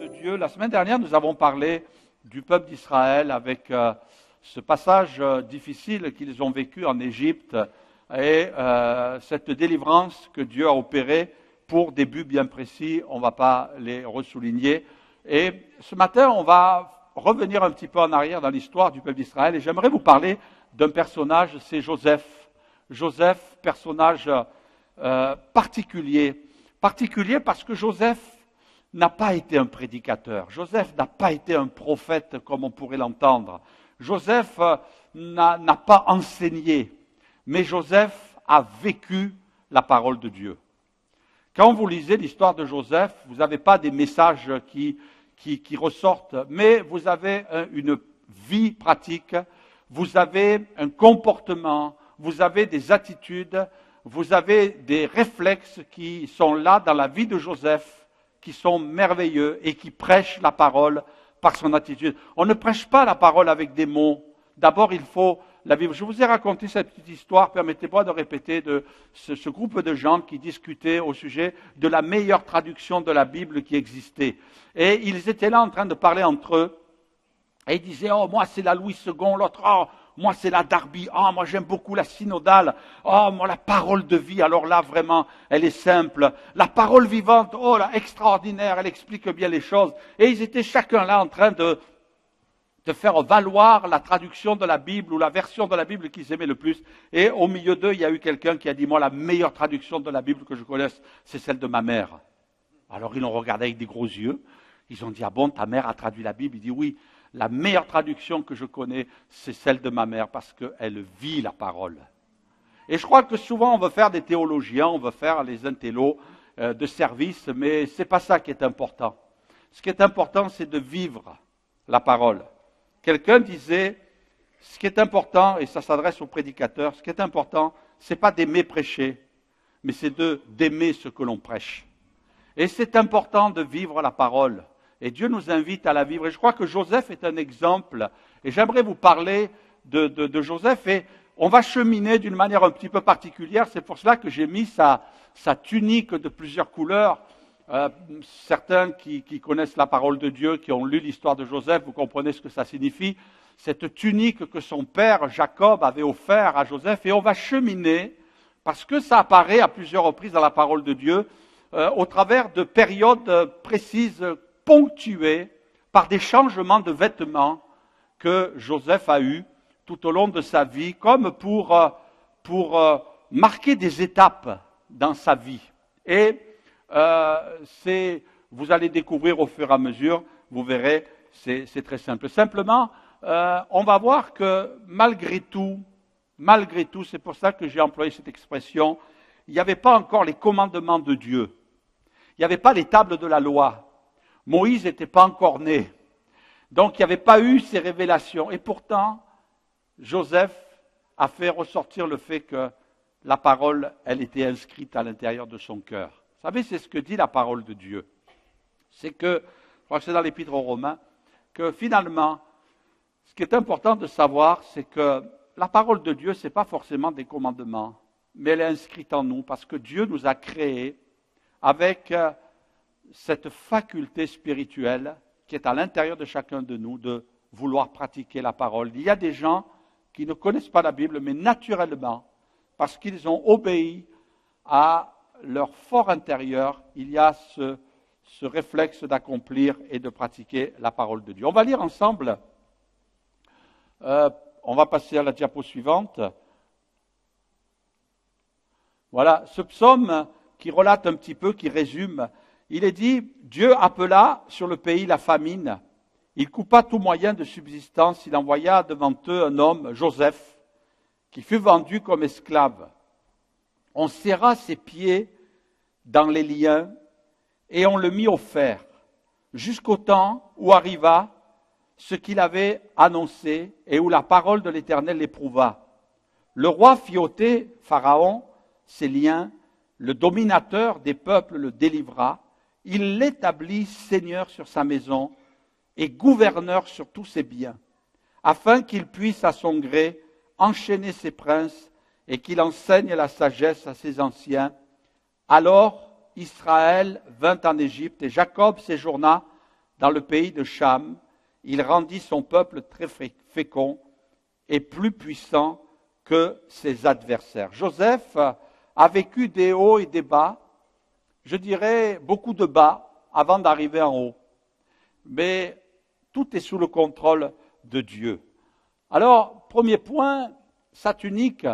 De Dieu. La semaine dernière, nous avons parlé du peuple d'Israël avec ce passage difficile qu'ils ont vécu en Égypte et cette délivrance que Dieu a opérée pour des buts bien précis. On ne va pas les ressouligner. Et ce matin, on va revenir un petit peu en arrière dans l'histoire du peuple d'Israël et j'aimerais vous parler d'un personnage, c'est Joseph. Joseph, personnage particulier. Particulier parce que Joseph n'a pas été un prédicateur. Joseph n'a pas été un prophète comme on pourrait l'entendre. Joseph n'a pas enseigné, mais Joseph a vécu la parole de Dieu. Quand vous lisez l'histoire de Joseph, vous n'avez pas des messages qui ressortent, mais vous avez une vie pratique, vous avez un comportement, vous avez des attitudes, vous avez des réflexes qui sont là dans la vie de Joseph, qui sont merveilleux et qui prêchent la parole par son attitude. On ne prêche pas la parole avec des mots. D'abord, il faut la vivre. Je vous ai raconté cette petite histoire, permettez-moi de répéter, de ce groupe de gens qui discutaient au sujet de la meilleure traduction de la Bible qui existait. Et ils étaient là en train de parler entre eux. Et ils disaient, oh, moi c'est la Louis II, l'autre, oh, moi c'est la Darby, oh, moi j'aime beaucoup la synodale, oh, moi la parole de vie, alors là vraiment, elle est simple. La parole vivante, oh, là, extraordinaire, elle explique bien les choses. Et ils étaient chacun là en train de faire valoir la traduction de la Bible ou la version de la Bible qu'ils aimaient le plus. Et au milieu d'eux, il y a eu quelqu'un qui a dit, moi la meilleure traduction de la Bible que je connaisse, c'est celle de ma mère. Alors ils l'ont regardé avec des gros yeux, ils ont dit, ah bon, ta mère a traduit la Bible? Il dit, oui. La meilleure traduction que je connais, c'est celle de ma mère, parce qu'elle vit la parole. Et je crois que souvent, on veut faire des théologiens, on veut faire les intellos de service, mais ce n'est pas ça qui est important. Ce qui est important, c'est de vivre la parole. Quelqu'un disait, ce qui est important, et ça s'adresse aux prédicateurs, ce qui est important, ce n'est pas d'aimer prêcher, mais c'est d'aimer ce que l'on prêche. Et c'est important de vivre la parole. Et Dieu nous invite à la vivre. Et je crois que Joseph est un exemple. Et j'aimerais vous parler de Joseph. Et on va cheminer d'une manière un petit peu particulière. C'est pour cela que j'ai mis sa tunique de plusieurs couleurs. Certains qui connaissent la parole de Dieu, qui ont lu l'histoire de Joseph, vous comprenez ce que ça signifie. Cette tunique que son père Jacob avait offert à Joseph. Et on va cheminer, parce que ça apparaît à plusieurs reprises dans la parole de Dieu, au travers de périodes précises, ponctué par des changements de vêtements que Joseph a eus tout au long de sa vie, comme pour marquer des étapes dans sa vie. Et vous allez découvrir au fur et à mesure, vous verrez, c'est très simple. Simplement, on va voir que malgré tout, c'est pour ça que j'ai employé cette expression, il n'y avait pas encore les commandements de Dieu. Il n'y avait pas les tables de la loi. Moïse n'était pas encore né. Donc, il n'y avait pas eu ces révélations. Et pourtant, Joseph a fait ressortir le fait que la parole, elle était inscrite à l'intérieur de son cœur. Vous savez, c'est ce que dit la parole de Dieu. C'est que, je crois que c'est dans l'Épître aux Romains, que finalement, ce qui est important de savoir, c'est que la parole de Dieu, ce n'est pas forcément des commandements, mais elle est inscrite en nous, parce que Dieu nous a créés avec cette faculté spirituelle qui est à l'intérieur de chacun de nous de vouloir pratiquer la parole. Il y a des gens qui ne connaissent pas la Bible, mais naturellement, parce qu'ils ont obéi à leur fort intérieur, il y a ce réflexe d'accomplir et de pratiquer la parole de Dieu. On va lire ensemble, on va passer à la diapo suivante. Voilà, ce psaume qui relate un petit peu, qui résume. Il est dit, Dieu appela sur le pays la famine. Il coupa tout moyen de subsistance. Il envoya devant eux un homme, Joseph, qui fut vendu comme esclave. On serra ses pieds dans les liens et on le mit au fer, jusqu'au temps où arriva ce qu'il avait annoncé et où la parole de l'Éternel l'éprouva. Le roi fit ôter Pharaon ses liens, le dominateur des peuples le délivra. Il l'établit seigneur sur sa maison et gouverneur sur tous ses biens, afin qu'il puisse à son gré enchaîner ses princes et qu'il enseigne la sagesse à ses anciens. Alors Israël vint en Égypte et Jacob séjourna dans le pays de Cham. Il rendit son peuple très fécond et plus puissant que ses adversaires. Joseph a vécu des hauts et des bas, je dirais beaucoup de bas avant d'arriver en haut. Mais tout est sous le contrôle de Dieu. Alors, premier point, sa tunique,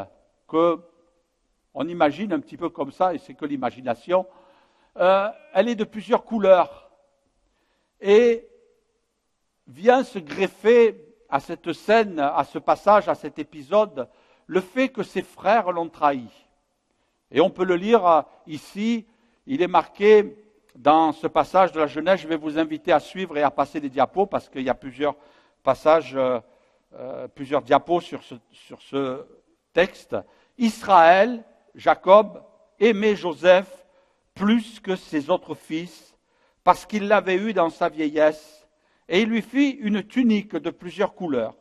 on imagine un petit peu comme ça, et c'est que l'imagination, elle est de plusieurs couleurs. Et vient se greffer à cette scène, à ce passage, à cet épisode, le fait que ses frères l'ont trahi. Et on peut le lire ici, il est marqué dans ce passage de la Genèse. Je vais vous inviter à suivre et à passer des diapos parce qu'il y a plusieurs passages, plusieurs diapos sur ce texte. Israël, Jacob, aimait Joseph plus que ses autres fils parce qu'il l'avait eu dans sa vieillesse et il lui fit une tunique de plusieurs couleurs.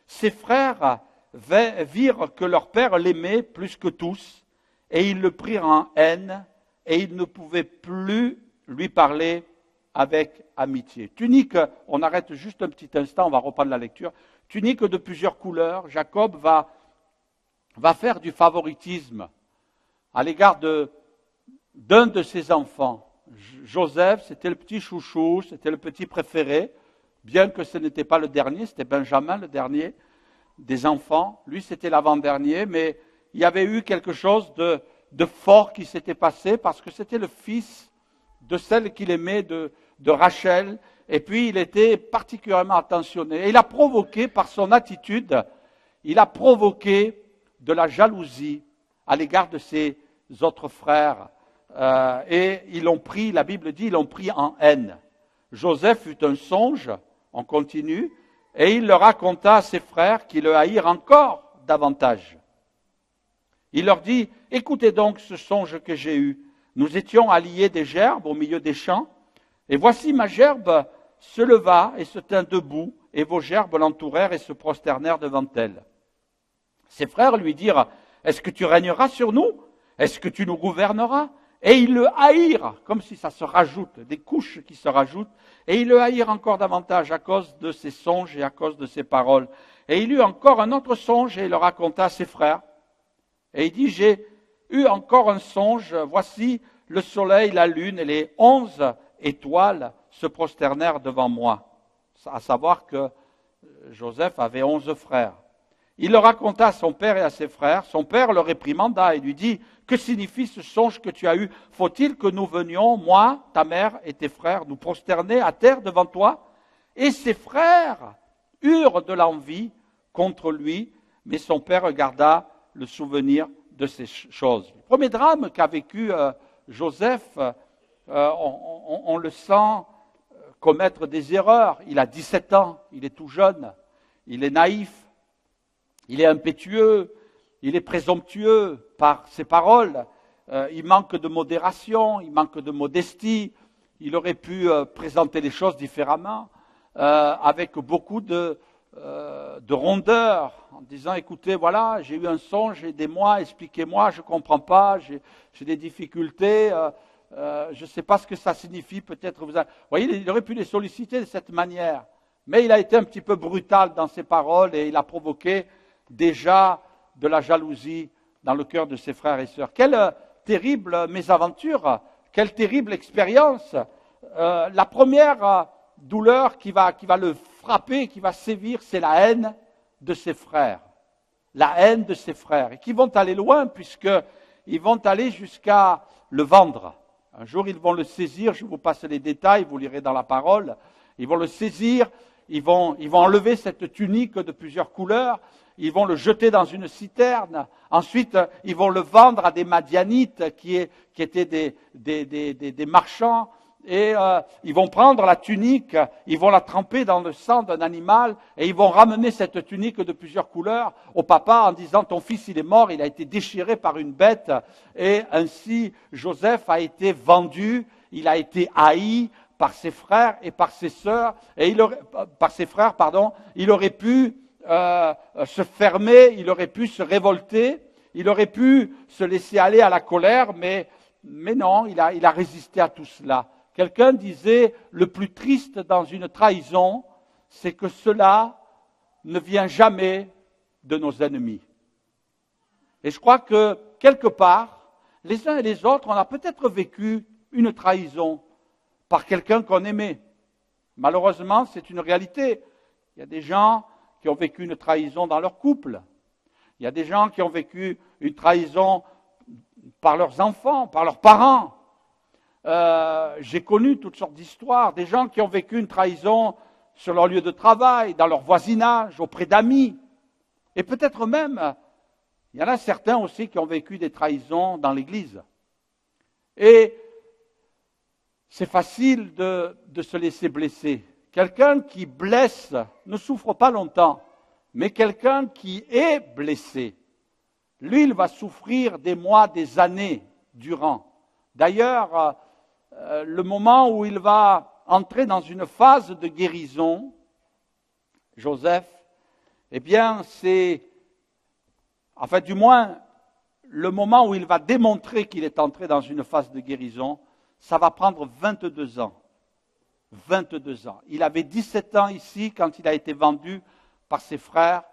Ses frères virent que leur père l'aimait plus que tous et ils le prirent en haine et ils ne pouvaient plus lui parler avec amitié. Tunique, on arrête juste un petit instant, on va reprendre la lecture. Tunique de plusieurs couleurs, Jacob va faire du favoritisme à l'égard d'un de ses enfants. Joseph, c'était le petit chouchou, c'était le petit préféré, bien que ce n'était pas le dernier, c'était Benjamin le dernier des enfants. Lui, c'était l'avant-dernier, mais il y avait eu quelque chose de fort qui s'était passé parce que c'était le fils de celle qu'il aimait, de Rachel, et puis il était particulièrement attentionné. Et il a provoqué, par son attitude, il a provoqué de la jalousie à l'égard de ses autres frères. Et ils l'ont pris, la Bible dit, ils l'ont pris en haine. Joseph eut un songe, on continue, et il le raconta à ses frères qui le haïrent encore davantage. Il leur dit, écoutez donc ce songe que j'ai eu. Nous étions à lier des gerbes au milieu des champs, et voici ma gerbe se leva et se tint debout, et vos gerbes l'entourèrent et se prosternèrent devant elle. Ses frères lui dirent, est-ce que tu régneras sur nous? Est-ce que tu nous gouverneras? Et ils le haïrent, comme si ça se rajoute, des couches qui se rajoutent, et ils le haïrent encore davantage à cause de ses songes et à cause de ses paroles. Et il eut encore un autre songe et il le raconta à ses frères. Et il dit, j'ai eu encore un songe, voici le soleil, la lune et les 11 étoiles se prosternèrent devant moi. À savoir que Joseph avait 11 frères. Il le raconta à son père et à ses frères. Son père le réprimanda et lui dit, que signifie ce songe que tu as eu? Faut-il que nous venions, moi, ta mère et tes frères, nous prosterner à terre devant toi? Et ses frères eurent de l'envie contre lui, mais son père garda le souvenir de ces choses. Le premier drame qu'a vécu Joseph, on le sent commettre des erreurs. Il a 17 ans, il est tout jeune, il est naïf, il est impétueux, il est présomptueux par ses paroles, il manque de modération, il manque de modestie, il aurait pu présenter les choses différemment, avec beaucoup de rondeur, en disant, écoutez, voilà, j'ai eu un songe, aidez-moi, expliquez-moi, je ne comprends pas, j'ai des difficultés, je ne sais pas ce que ça signifie, peut-être vous voyez, il aurait pu les solliciter de cette manière, mais il a été un petit peu brutal dans ses paroles et il a provoqué déjà de la jalousie dans le cœur de ses frères et sœurs. Quelle terrible mésaventure, quelle terrible expérience. La première douleur qui va le frapper, qui va sévir, c'est la haine de ses frères. La haine de ses frères. Et qui vont aller loin, puisqu'ils vont aller jusqu'à le vendre. Un jour, ils vont le saisir, je vous passe les détails, vous lirez dans la parole. Ils vont le saisir, ils vont enlever cette tunique de plusieurs couleurs, ils vont le jeter dans une citerne. Ensuite, ils vont le vendre à des Madianites qui étaient des marchands. Et ils vont prendre la tunique, ils vont la tremper dans le sang d'un animal et ils vont ramener cette tunique de plusieurs couleurs au papa en disant, ton fils il est mort, il a été déchiré par une bête. Et ainsi, Joseph a été vendu, il a été haï par ses frères et par ses sœurs, par ses frères, pardon. Il aurait pu se fermer, il aurait pu se révolter, il aurait pu se laisser aller à la colère, mais non, il a résisté à tout cela. Quelqu'un disait, le plus triste dans une trahison, c'est que cela ne vient jamais de nos ennemis. Et je crois que, quelque part, les uns et les autres, on a peut-être vécu une trahison par quelqu'un qu'on aimait. Malheureusement, c'est une réalité. Il y a des gens qui ont vécu une trahison dans leur couple. Il y a des gens qui ont vécu une trahison par leurs enfants, par leurs parents. J'ai connu toutes sortes d'histoires. Des gens qui ont vécu une trahison sur leur lieu de travail, dans leur voisinage, auprès d'amis. Et peut-être même, il y en a certains aussi qui ont vécu des trahisons dans l'Église. Et c'est facile de se laisser blesser. Quelqu'un qui blesse ne souffre pas longtemps, mais quelqu'un qui est blessé, lui, il va souffrir des mois, des années durant. D'ailleurs, le moment où il va entrer dans une phase de guérison, Joseph, eh bien, c'est, enfin du moins, le moment où il va démontrer qu'il est entré dans une phase de guérison, ça va prendre 22 ans. 22 ans. Il avait 17 ans ici quand il a été vendu par ses frères,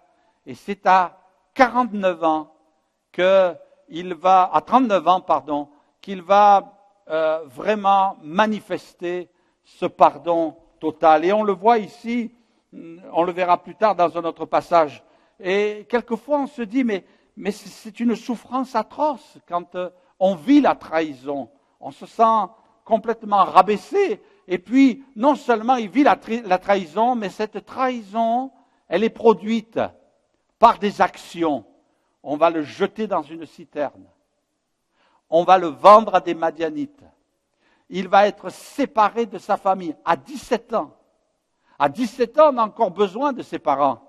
et c'est à 49 ans qu'il va, à 39 ans, pardon, qu'il va vraiment manifester ce pardon total. Et on le voit ici, on le verra plus tard dans un autre passage. Et quelquefois on se dit, mais c'est une souffrance atroce quand on vit la trahison. On se sent complètement rabaissé. Et puis, non seulement il vit la trahison, mais cette trahison, elle est produite par des actions. On va le jeter dans une citerne. On va le vendre à des Madianites. Il va être séparé de sa famille à 17 ans. À 17 ans, on a encore besoin de ses parents.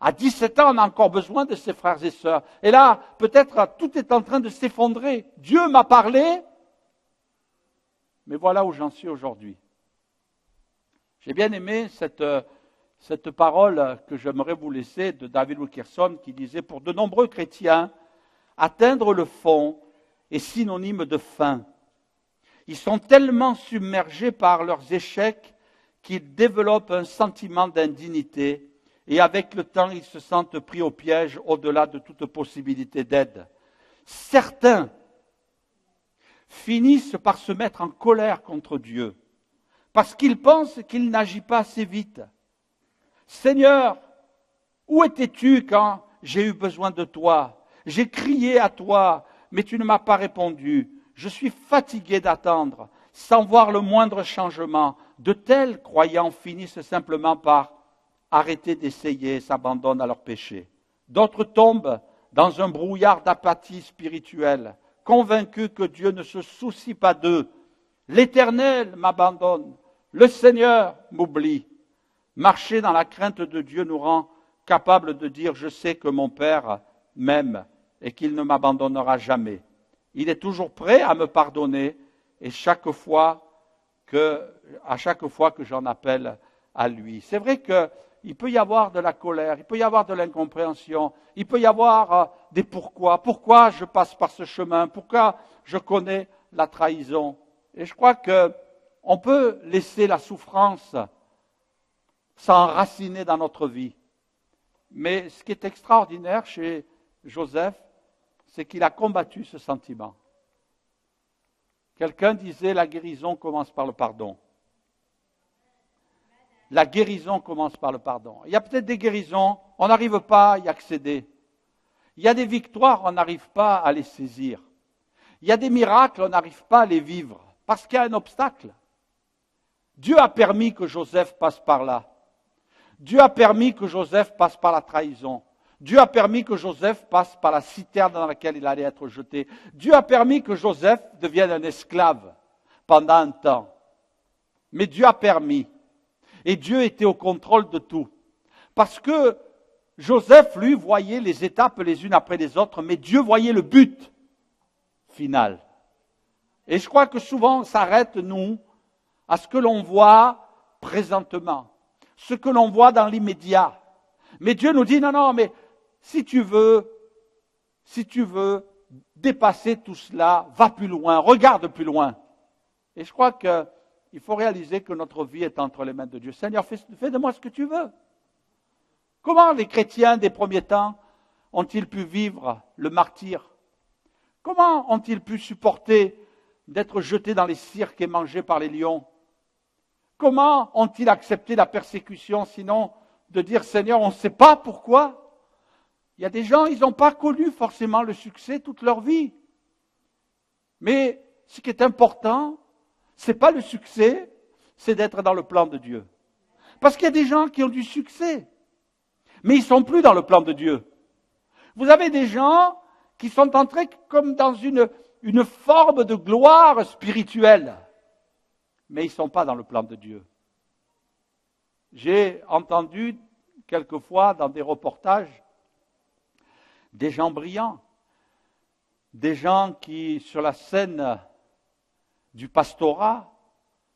À 17 ans, on a encore besoin de ses frères et sœurs. Et là, peut-être, tout est en train de s'effondrer. Dieu m'a parlé, mais voilà où j'en suis aujourd'hui. J'ai bien aimé cette parole que j'aimerais vous laisser de David Wilkerson qui disait « Pour de nombreux chrétiens, atteindre le fond est synonyme de fin. Ils sont tellement submergés par leurs échecs qu'ils développent un sentiment d'indignité et avec le temps, ils se sentent pris au piège au-delà de toute possibilité d'aide. Certains finissent par se mettre en colère contre Dieu parce qu'ils pensent qu'il n'agit pas assez vite. Seigneur, où étais-tu quand j'ai eu besoin de toi? J'ai crié à toi, mais tu ne m'as pas répondu. Je suis fatigué d'attendre, sans voir le moindre changement. De tels croyants finissent simplement par arrêter d'essayer et s'abandonnent à leur péché. D'autres tombent dans un brouillard d'apathie spirituelle, convaincus que Dieu ne se soucie pas d'eux. L'Éternel m'abandonne, le Seigneur m'oublie. Marcher dans la crainte de Dieu nous rend capables de dire « Je sais que mon Père m'aime et qu'il ne m'abandonnera jamais. Il est toujours prêt à me pardonner et à chaque fois que j'en appelle à lui. » C'est vrai qu'il peut y avoir de la colère, il peut y avoir de l'incompréhension, il peut y avoir des pourquoi. Pourquoi je passe par ce chemin? Pourquoi je connais la trahison? Et je crois qu'on peut laisser la souffrance s'enraciner dans notre vie. Mais ce qui est extraordinaire chez Joseph, c'est qu'il a combattu ce sentiment. Quelqu'un disait, la guérison commence par le pardon. La guérison commence par le pardon. Il y a peut-être des guérisons, on n'arrive pas à y accéder. Il y a des victoires, on n'arrive pas à les saisir. Il y a des miracles, on n'arrive pas à les vivre, parce qu'il y a un obstacle. Dieu a permis que Joseph passe par là. Dieu a permis que Joseph passe par la trahison. Dieu a permis que Joseph passe par la citerne dans laquelle il allait être jeté. Dieu a permis que Joseph devienne un esclave pendant un temps. Mais Dieu a permis. Et Dieu était au contrôle de tout. Parce que Joseph, lui, voyait les étapes les unes après les autres, mais Dieu voyait le but final. Et je crois que souvent on s'arrête, nous, à ce que l'on voit présentement, ce que l'on voit dans l'immédiat. Mais Dieu nous dit, non, mais si tu veux si tu veux dépasser tout cela, va plus loin, regarde plus loin. Et je crois qu'il faut réaliser que notre vie est entre les mains de Dieu. Seigneur, fais de moi ce que tu veux. Comment les chrétiens des premiers temps ont-ils pu vivre le martyre? Comment ont-ils pu supporter d'être jetés dans les cirques et mangés par les lions? Comment ont-ils accepté la persécution, sinon de dire, Seigneur, on ne sait pas pourquoi? Il y a des gens, ils n'ont pas connu forcément le succès toute leur vie. Mais ce qui est important, ce n'est pas le succès, c'est d'être dans le plan de Dieu. Parce qu'il y a des gens qui ont du succès, mais ils ne sont plus dans le plan de Dieu. Vous avez des gens qui sont entrés comme dans une forme de gloire spirituelle, mais ils ne sont pas dans le plan de Dieu. J'ai entendu quelquefois dans des reportages des gens brillants, des gens qui, sur la scène du pastorat,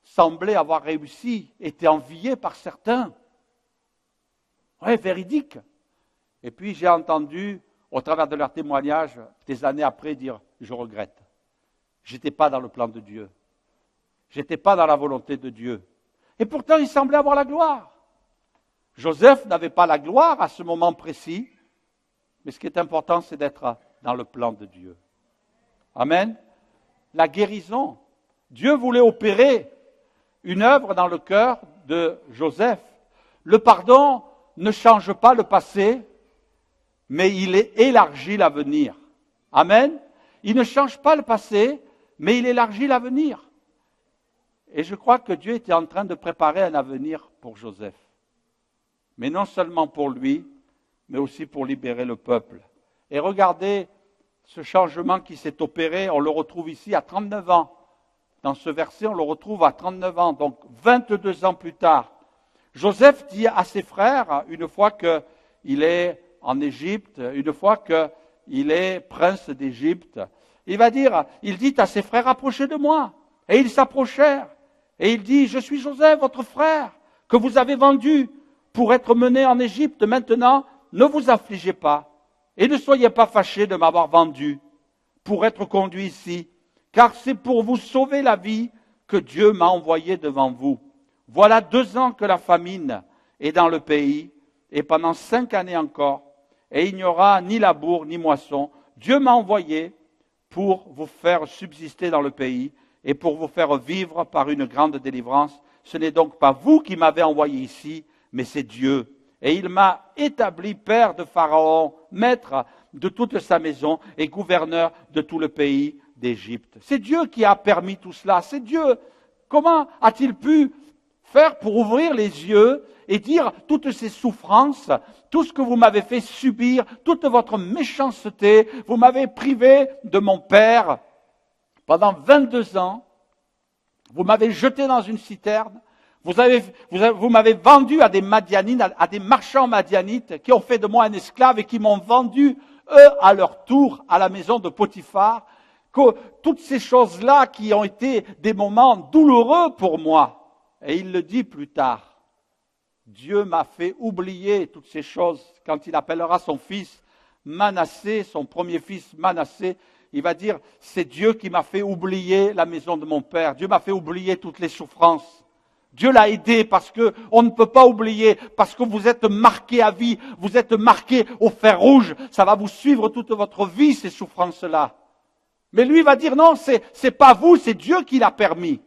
semblaient avoir réussi, étaient enviés par certains. Oui, véridique. Et puis j'ai entendu, au travers de leurs témoignages, des années après, dire « je regrette. Je n'étais pas dans le plan de Dieu. Je n'étais pas dans la volonté de Dieu. » Et pourtant, ils semblaient avoir la gloire. Joseph n'avait pas la gloire à ce moment précis, mais ce qui est important, c'est d'être dans le plan de Dieu. Amen. La guérison. Dieu voulait opérer une œuvre dans le cœur de Joseph. Le pardon ne change pas le passé, mais il élargit l'avenir. Amen. Il ne change pas le passé, mais il élargit l'avenir. Et je crois que Dieu était en train de préparer un avenir pour Joseph. Mais non seulement pour lui, mais aussi pour libérer le peuple. Et regardez ce changement qui s'est opéré, on le retrouve ici à 39 ans. Dans ce verset, on le retrouve à 39 ans, donc 22 ans plus tard. Joseph dit à ses frères, une fois qu'il est en Égypte, une fois qu'il est prince d'Égypte, il dit à ses frères, approchez de moi. Et ils s'approchèrent. Et il dit, je suis Joseph, votre frère, que vous avez vendu pour être mené en Égypte. Maintenant, ne vous affligez pas et ne soyez pas fâchés de m'avoir vendu pour être conduit ici, car c'est pour vous sauver la vie que Dieu m'a envoyé devant vous. Voilà 2 ans que la famine est dans le pays, et pendant 5 années encore, et il n'y aura ni labour ni moisson. Dieu m'a envoyé pour vous faire subsister dans le pays et pour vous faire vivre par une grande délivrance. Ce n'est donc pas vous qui m'avez envoyé ici, mais c'est Dieu. Et il m'a établi père de Pharaon, maître de toute sa maison et gouverneur de tout le pays d'Égypte. C'est Dieu qui a permis tout cela. C'est Dieu. Comment a-t-il pu faire pour ouvrir les yeux et dire toutes ces souffrances, tout ce que vous m'avez fait subir, toute votre méchanceté, vous m'avez privé de mon père pendant 22 ans, vous m'avez jeté dans une citerne, vous m'avez vendu à des Madianites, à des marchands madianites qui ont fait de moi un esclave et qui m'ont vendu, eux, à leur tour, à la maison de Potiphar. Que toutes ces choses-là qui ont été des moments douloureux pour moi. Et il le dit plus tard. Dieu m'a fait oublier toutes ces choses quand il appellera son fils Manassé, son premier fils Manassé. Il va dire, c'est Dieu qui m'a fait oublier la maison de mon père. Dieu m'a fait oublier toutes les souffrances. Dieu l'a aidé parce que on ne peut pas oublier, parce que vous êtes marqué à vie, vous êtes marqué au fer rouge. Ça va vous suivre toute votre vie, ces souffrances-là. Mais lui va dire, non, c'est pas vous, c'est Dieu qui l'a permis.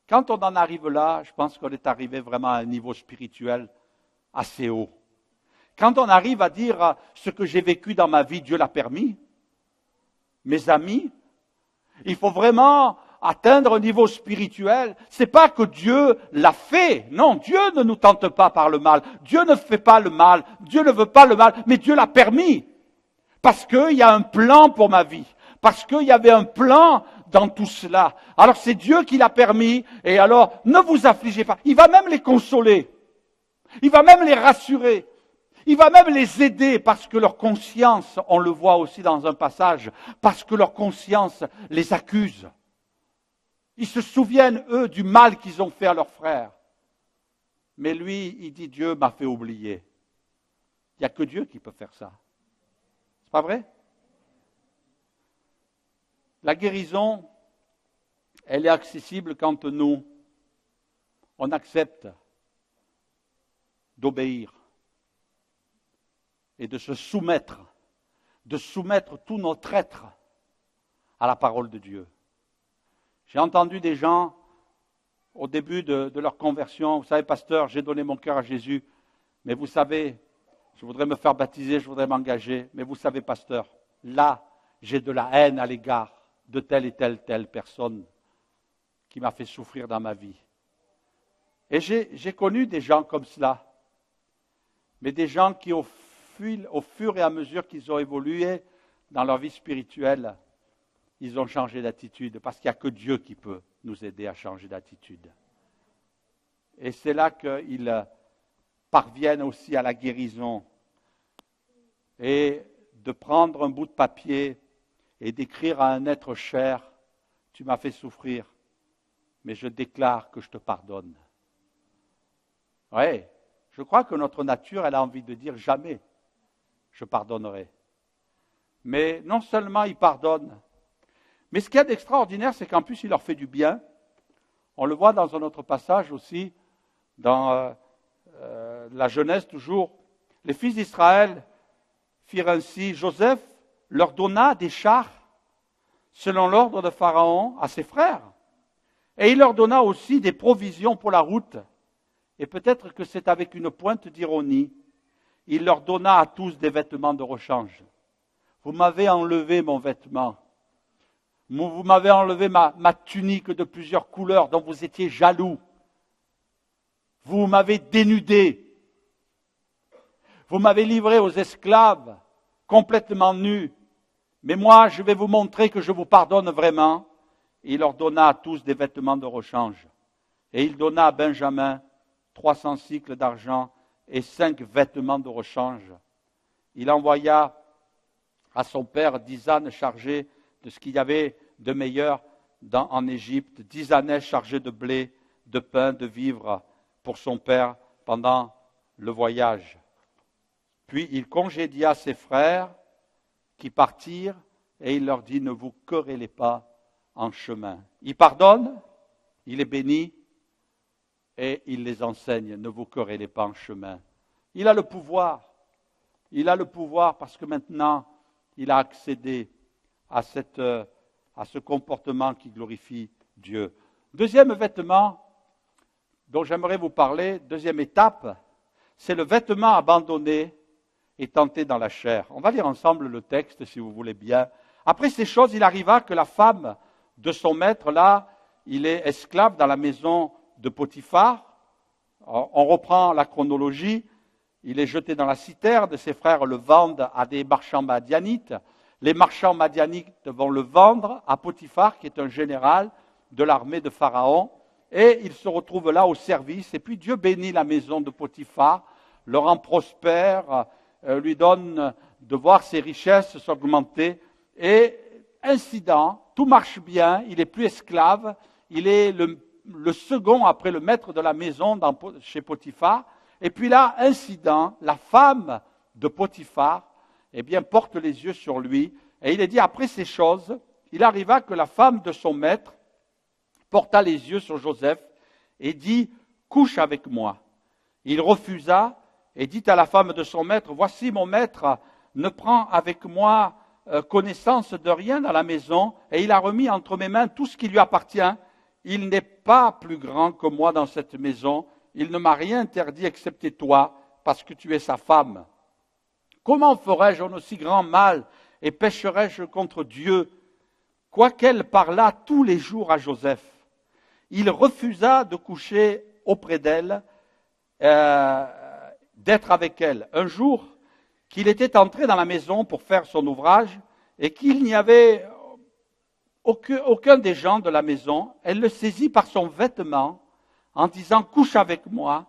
Quand on en arrive là, je pense qu'on est arrivé vraiment à un niveau spirituel assez haut. Quand on arrive à dire, ce que j'ai vécu dans ma vie, Dieu l'a permis. Mes amis, il faut vraiment atteindre un niveau spirituel. C'est pas que Dieu l'a fait. Non, Dieu ne nous tente pas par le mal. Dieu ne fait pas le mal. Dieu ne veut pas le mal, mais Dieu l'a permis. Parce qu'il y a un plan pour ma vie. Parce qu'il y avait un plan dans tout cela. Alors c'est Dieu qui l'a permis. Et alors, ne vous affligez pas. Il va même les consoler. Il va même les rassurer. Il va même les aider parce que leur conscience, on le voit aussi dans un passage, parce que leur conscience les accuse. Ils se souviennent, eux, du mal qu'ils ont fait à leurs frères. Mais lui, il dit, Dieu m'a fait oublier. Il n'y a que Dieu qui peut faire ça. C'est pas vrai? La guérison, elle est accessible quand nous, on accepte d'obéir et de se soumettre, tout notre être à la parole de Dieu. J'ai entendu des gens, au début de leur conversion, vous savez, pasteur, j'ai donné mon cœur à Jésus, mais vous savez, je voudrais me faire baptiser, je voudrais m'engager, mais vous savez, pasteur, là, j'ai de la haine à l'égard de telle et telle personne qui m'a fait souffrir dans ma vie. Et j'ai connu des gens comme cela, mais des gens qui, au fur et à mesure qu'ils ont évolué dans leur vie spirituelle, ils ont changé d'attitude, parce qu'il n'y a que Dieu qui peut nous aider à changer d'attitude. Et c'est là qu'ils parviennent aussi à la guérison. Et de prendre un bout de papier et d'écrire à un être cher, tu m'as fait souffrir, mais je déclare que je te pardonne. Oui, je crois que notre nature, elle a envie de dire jamais, je pardonnerai. Mais non seulement il pardonne, mais ce qu'il y a d'extraordinaire, c'est qu'en plus il leur fait du bien. On le voit dans un autre passage aussi, dans la Genèse toujours. Les fils d'Israël firent ainsi. Joseph leur donna des chars, selon l'ordre de Pharaon, à ses frères. Et il leur donna aussi des provisions pour la route. Et peut-être que c'est avec une pointe d'ironie. Il leur donna à tous des vêtements de rechange. Vous m'avez enlevé mon vêtement. Vous m'avez enlevé ma tunique de plusieurs couleurs dont vous étiez jaloux. Vous m'avez dénudé. Vous m'avez livré aux esclaves, complètement nus. Mais moi, je vais vous montrer que je vous pardonne vraiment. Et il leur donna à tous des vêtements de rechange. Et il donna à Benjamin 300 cycles d'argent et 5 vêtements de rechange. Il envoya à son père 10 ânes chargés de ce qu'il y avait de meilleur en Égypte, 10 ânes chargés de blé, de pain, de vivres pour son père pendant le voyage. Puis il congédia ses frères qui partirent et il leur dit, ne vous querellez pas en chemin. Il pardonne, il est béni et il les enseigne, ne vous querellez pas en chemin. Il a le pouvoir parce que maintenant il a accédé à ce comportement qui glorifie Dieu. Deuxième vêtement dont j'aimerais vous parler, deuxième étape, c'est le vêtement abandonné et tenté dans la chair. On va lire ensemble le texte, si vous voulez bien. Après ces choses, il arriva que la femme de son maître, là, il est esclave dans la maison de Potiphar. On reprend la chronologie. Il est jeté dans la citerne, ses frères le vendent à des marchands madianites. Les marchands madianites vont le vendre à Potiphar, qui est un général de l'armée de Pharaon, et il se retrouve là au service. Et puis Dieu bénit la maison de Potiphar, le rend prospère, lui donne de voir ses richesses s'augmenter. Et incident, tout marche bien, il n'est plus esclave, il est le second après le maître de la maison chez Potiphar. Et puis là, incident, la femme de Potiphar, porte les yeux sur lui. Et il est dit, après ces choses, il arriva que la femme de son maître porta les yeux sur Joseph et dit, couche avec moi. Il refusa et dit à la femme de son maître, voici mon maître ne prend avec moi connaissance de rien dans la maison, et il a remis entre mes mains tout ce qui lui appartient. Il n'est pas plus grand que moi dans cette maison. Il ne m'a rien interdit excepté toi, parce que tu es sa femme. Comment ferais-je un aussi grand mal et pécherais-je contre Dieu, quoiqu'elle parlât tous les jours à Joseph? Il refusa de coucher auprès d'elle, d'être avec elle. Un jour, qu'il était entré dans la maison pour faire son ouvrage et qu'il n'y avait aucun des gens de la maison, elle le saisit par son vêtement en disant « couche avec moi ».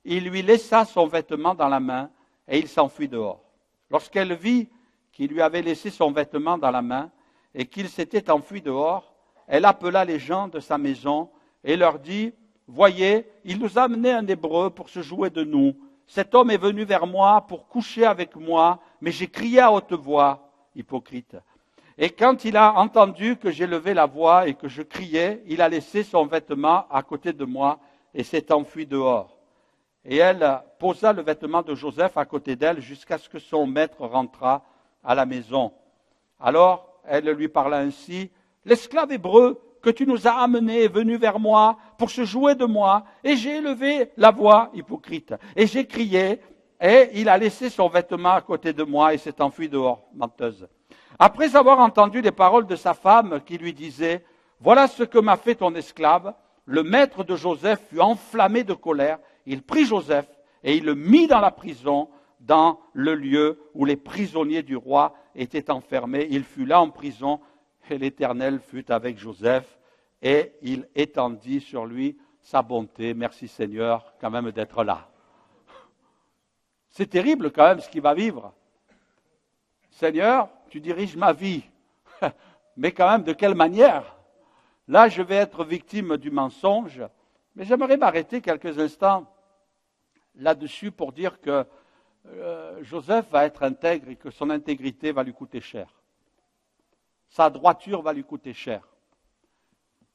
Il lui laissa son vêtement dans la main et il s'enfuit dehors. Lorsqu'elle vit qu'il lui avait laissé son vêtement dans la main et qu'il s'était enfui dehors, elle appela les gens de sa maison et leur dit « Voyez, il nous a amené un Hébreu pour se jouer de nous. cet homme est venu vers moi pour coucher avec moi, mais j'ai crié à haute voix, hypocrite. Et quand il a entendu que j'ai levé la voix et que je criais, il a laissé son vêtement à côté de moi et s'est enfui dehors. Et elle posa le vêtement de Joseph à côté d'elle jusqu'à ce que son maître rentrât à la maison. Alors elle lui parla ainsi, « L'esclave hébreu que tu nous as amené est venu vers moi pour se jouer de moi, et j'ai élevé la voix, hypocrite, et j'ai crié, et il a laissé son vêtement à côté de moi et s'est enfui dehors, menteuse. » Après avoir entendu les paroles de sa femme qui lui disait, « Voilà ce que m'a fait ton esclave », le maître de Joseph fut enflammé de colère, il prit Joseph et il le mit dans la prison, dans le lieu où les prisonniers du roi étaient enfermés. Il fut là en prison et l'Éternel fut avec Joseph et il étendit sur lui sa bonté. Merci Seigneur quand même d'être là. C'est terrible quand même ce qu'il va vivre. Seigneur, tu diriges ma vie, mais quand même de quelle manière? Là, je vais être victime du mensonge, mais j'aimerais m'arrêter quelques instants là-dessus pour dire que Joseph va être intègre et que son intégrité va lui coûter cher. Sa droiture va lui coûter cher.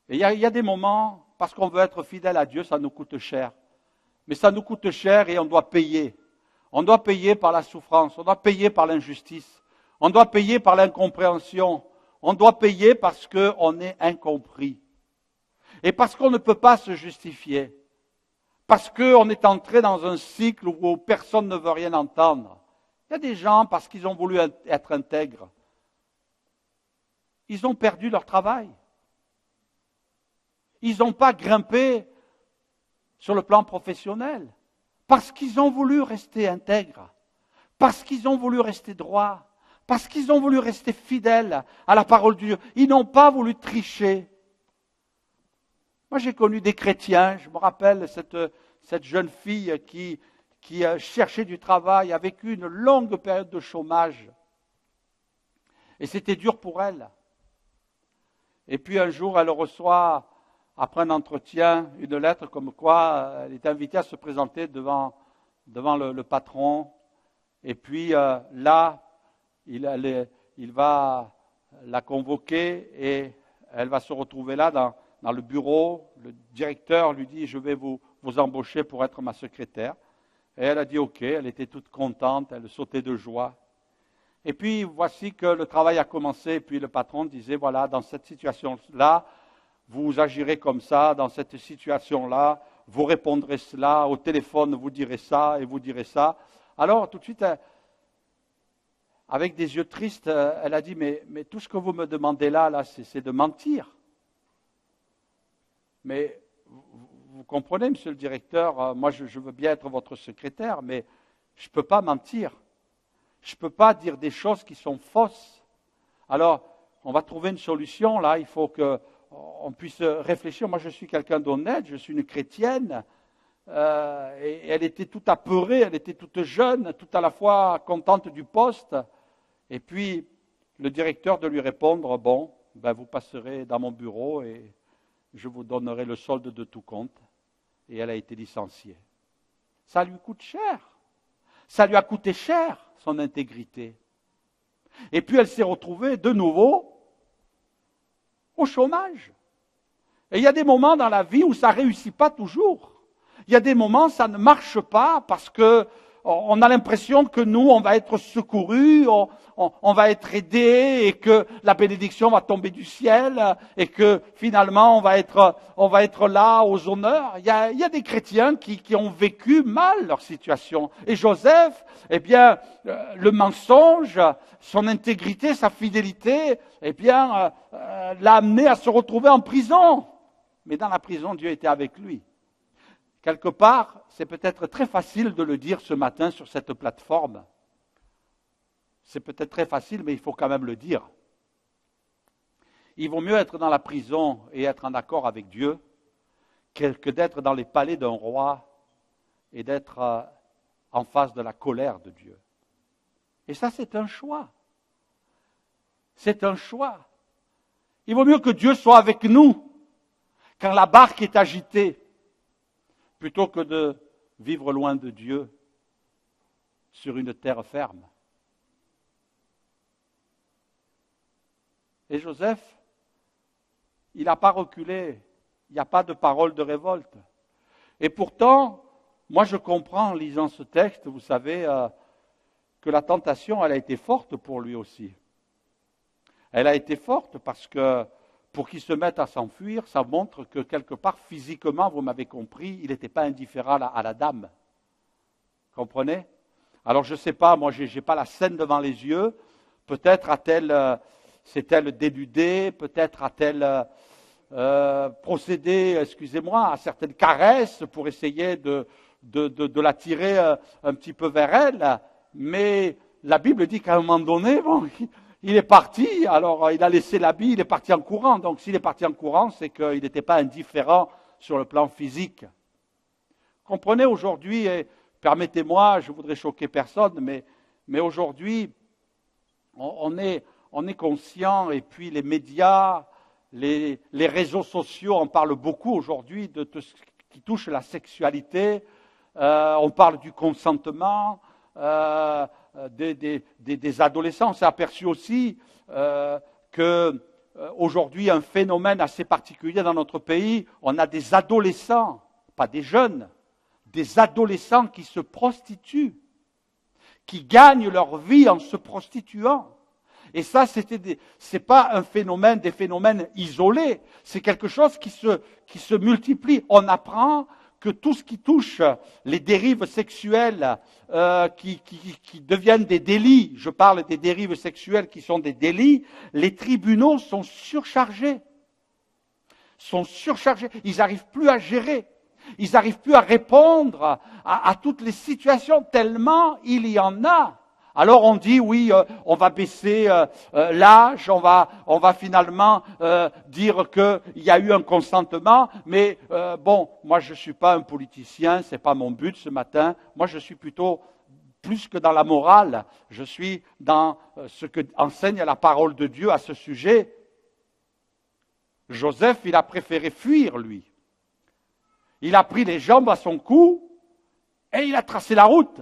Et il y a des moments, parce qu'on veut être fidèle à Dieu, ça nous coûte cher. Mais ça nous coûte cher et on doit payer. On doit payer par la souffrance, on doit payer par l'injustice, on doit payer par l'incompréhension, on doit payer parce qu'on est incompris. Et parce qu'on ne peut pas se justifier. Parce qu'on est entré dans un cycle où personne ne veut rien entendre. Il y a des gens, parce qu'ils ont voulu être intègres, ils ont perdu leur travail. Ils n'ont pas grimpé sur le plan professionnel. Parce qu'ils ont voulu rester intègres. Parce qu'ils ont voulu rester droits. Parce qu'ils ont voulu rester fidèles à la parole de Dieu. Ils n'ont pas voulu tricher. Moi, j'ai connu des chrétiens, je me rappelle cette jeune fille qui cherchait du travail, a vécu une longue période de chômage. Et c'était dur pour elle. Et puis un jour, elle reçoit, après un entretien, une lettre comme quoi elle est invitée à se présenter devant le patron. Et puis là, il va la convoquer et elle va se retrouver là dans le bureau. Le directeur lui dit, je vais vous embaucher pour être ma secrétaire. Et elle a dit ok, elle était toute contente, elle sautait de joie. Et puis voici que le travail a commencé et puis le patron disait, voilà, dans cette situation-là, vous agirez comme ça, dans cette situation-là, vous répondrez cela, au téléphone vous direz ça et vous direz ça. Alors tout de suite, avec des yeux tristes, elle a dit, mais tout ce que vous me demandez là c'est de mentir. Mais vous comprenez, monsieur le directeur, moi je veux bien être votre secrétaire, mais je ne peux pas mentir. Je ne peux pas dire des choses qui sont fausses. Alors, on va trouver une solution là, il faut qu'on puisse réfléchir. Moi je suis quelqu'un d'honnête, je suis une chrétienne. Et elle était toute apeurée, elle était toute jeune, tout à la fois contente du poste. Et puis, le directeur de lui répondre, bon, vous passerez dans mon bureau et je vous donnerai le solde de tout compte. Et elle a été licenciée. Ça lui coûte cher. Ça lui a coûté cher, son intégrité. Et puis elle s'est retrouvée de nouveau au chômage. Et il y a des moments dans la vie où ça ne réussit pas toujours. Il y a des moments où ça ne marche pas parce que on a l'impression que nous, on va être secourus, on va être aidés et que la bénédiction va tomber du ciel et que finalement on va être là aux honneurs. Il y a des chrétiens qui ont vécu mal leur situation. Et Joseph, le mensonge, son intégrité, sa fidélité, l'a amené à se retrouver en prison. Mais dans la prison, Dieu était avec lui. Quelque part, c'est peut-être très facile de le dire ce matin sur cette plateforme. C'est peut-être très facile, mais il faut quand même le dire. Il vaut mieux être dans la prison et être en accord avec Dieu que d'être dans les palais d'un roi et d'être en face de la colère de Dieu. Et ça, c'est un choix. C'est un choix. Il vaut mieux que Dieu soit avec nous quand la barque est agitée, plutôt que de vivre loin de Dieu sur une terre ferme. Et Joseph, il n'a pas reculé, il n'y a pas de parole de révolte. Et pourtant, moi je comprends en lisant ce texte, vous savez, que la tentation, elle a été forte pour lui aussi. Elle a été forte parce que pour qu'il se mette à s'enfuir, ça montre que quelque part, physiquement, vous m'avez compris, il n'était pas indifférent à la dame. Comprenez? Alors je ne sais pas, moi je n'ai pas la scène devant les yeux, peut-être s'est-elle dénudée, peut-être a-t-elle procédé, excusez-moi, à certaines caresses pour essayer de l'attirer un petit peu vers elle, mais la Bible dit qu'à un moment donné, bon, il est parti, alors il a laissé l'habit, il est parti en courant. Donc s'il est parti en courant, c'est qu'il n'était pas indifférent sur le plan physique. Comprenez aujourd'hui, et permettez-moi, je ne voudrais choquer personne, mais aujourd'hui, on est conscient, et puis les médias, les réseaux sociaux en parlent beaucoup aujourd'hui de tout ce qui touche la sexualité. On parle du consentement, des adolescents. On s'est aperçu aussi qu'aujourd'hui, un phénomène assez particulier dans notre pays, on a des adolescents, pas des jeunes, des adolescents qui se prostituent, qui gagnent leur vie en se prostituant. Et ça, c'est pas un phénomène, des phénomènes isolés, c'est quelque chose qui se multiplie. On apprend que tout ce qui touche les dérives sexuelles qui deviennent des délits, je parle des dérives sexuelles qui sont des délits, les tribunaux sont surchargés. Ils n'arrivent plus à gérer. Ils n'arrivent plus à répondre à toutes les situations, tellement il y en a. Alors on dit oui, on va baisser l'âge, on va finalement dire qu'il y a eu un consentement, mais bon, moi je ne suis pas un politicien, ce n'est pas mon but ce matin. Moi je suis plutôt, plus que dans la morale, je suis dans ce que enseigne la parole de Dieu à ce sujet. Joseph, il a préféré fuir, lui. Il a pris les jambes à son cou et il a tracé la route.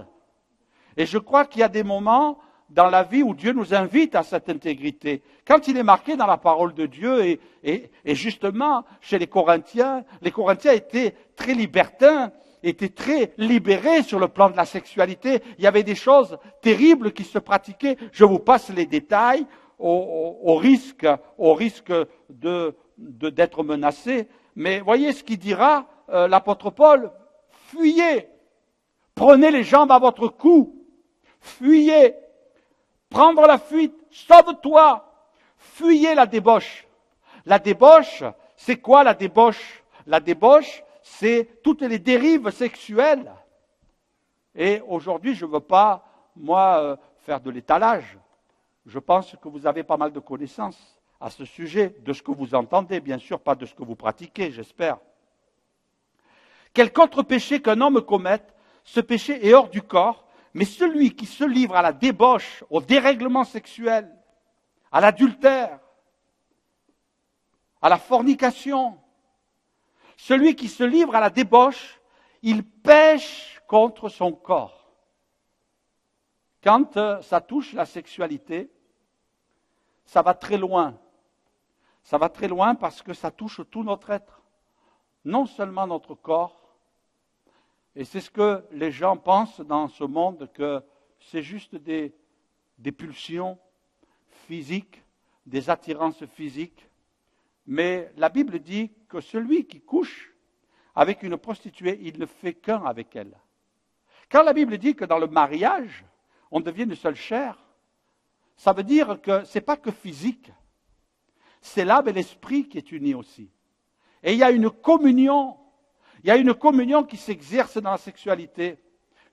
Et je crois qu'il y a des moments dans la vie où Dieu nous invite à cette intégrité. Quand il est marqué dans la parole de Dieu, et justement chez les Corinthiens étaient très libertins, étaient très libérés sur le plan de la sexualité. Il y avait des choses terribles qui se pratiquaient. Je vous passe les détails au risque d'être menacé. Mais voyez ce qu'il dira l'apôtre Paul, fuyez, prenez les jambes à votre cou, fuyez, prendre la fuite, sauve-toi, fuyez la débauche. La débauche, c'est quoi la débauche? La débauche, c'est toutes les dérives sexuelles. Et aujourd'hui, je ne veux pas, moi, faire de l'étalage. Je pense que vous avez pas mal de connaissances à ce sujet, de ce que vous entendez, bien sûr, pas de ce que vous pratiquez, j'espère. Quelque autre péché qu'un homme commette, ce péché est hors du corps, mais celui qui se livre à la débauche, au dérèglement sexuel, à l'adultère, à la fornication, celui qui se livre à la débauche, il pêche contre son corps. Quand ça touche la sexualité, ça va très loin. Ça va très loin parce que ça touche tout notre être. Non seulement notre corps, et c'est ce que les gens pensent dans ce monde, que c'est juste des pulsions physiques, des attirances physiques. Mais la Bible dit que celui qui couche avec une prostituée, il ne fait qu'un avec elle. Quand la Bible dit que dans le mariage, on devient une seule chair, ça veut dire que ce n'est pas que physique, c'est l'âme et l'esprit qui est unis aussi. Et il y a une communion. Il y a une communion qui s'exerce dans la sexualité,